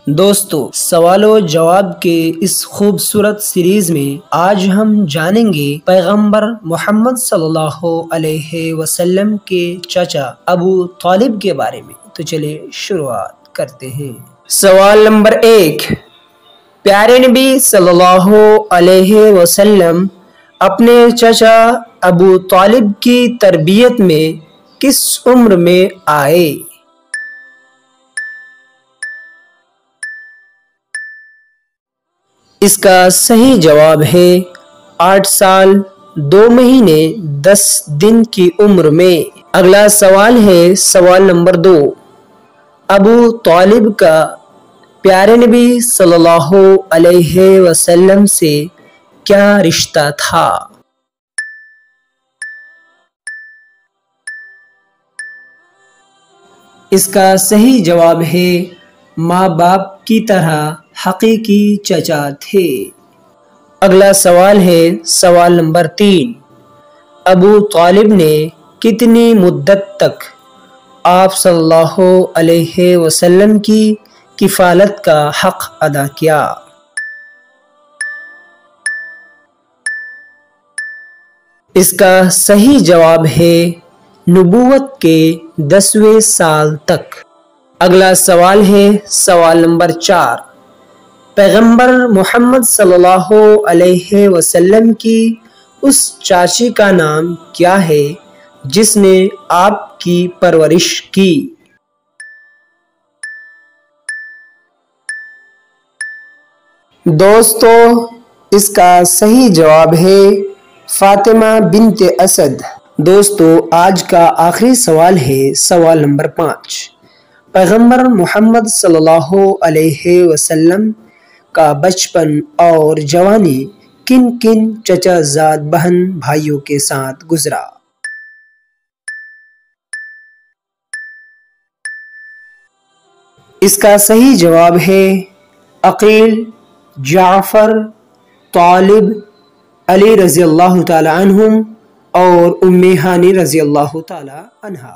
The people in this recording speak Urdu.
دوستو، سوال و جواب کے اس خوبصورت سیریز میں آج ہم جانیں گے پیغمبر محمد صلی اللہ علیہ وسلم کے چچا ابو طالب کے بارے میں۔ تو چلے شروعات کرتے ہیں۔ سوال نمبر 1، پیارے نبی صلی اللہ علیہ وسلم اپنے چچا ابو طالب کی تربیت میں کس عمر میں آئے؟ اس کا صحیح جواب ہے 8 سال 2 مہینے 10 دن کی عمر میں۔ اگلا سوال ہے سوال نمبر 2، ابو طالب کا پیارے نبی صلی اللہ علیہ وسلم سے کیا رشتہ تھا؟ اس کا صحیح جواب ہے ماں باپ کی طرح حقیقی چچا تھے۔ اگلا سوال ہے سوال نمبر 3، ابو طالب نے کتنی مدت تک آپ صلی اللہ علیہ وسلم کی کفالت کا حق ادا کیا؟ اس کا صحیح جواب ہے نبوت کے 10ویں سال تک۔ اگلا سوال ہے سوال نمبر 4، پیغمبر محمد صلی اللہ علیہ وسلم کی اس چاچی کا نام کیا ہے جس نے آپ کی پرورش کی؟ دوستو، اس کا صحیح جواب ہے فاطمہ بنت اسد۔ دوستو، آج کا آخری سوال ہے سوال نمبر 5، پیغمبر محمد صلی اللہ علیہ وسلم کا بچپن اور جوانی کن کن چچا زاد بہن بھائیوں کے ساتھ گزرا؟ اس کا صحیح جواب ہے عقیل، جعفر، طالب، علی رضی اللہ تعالی عنہم اور ام ہانی رضی اللہ تعالی عنہا۔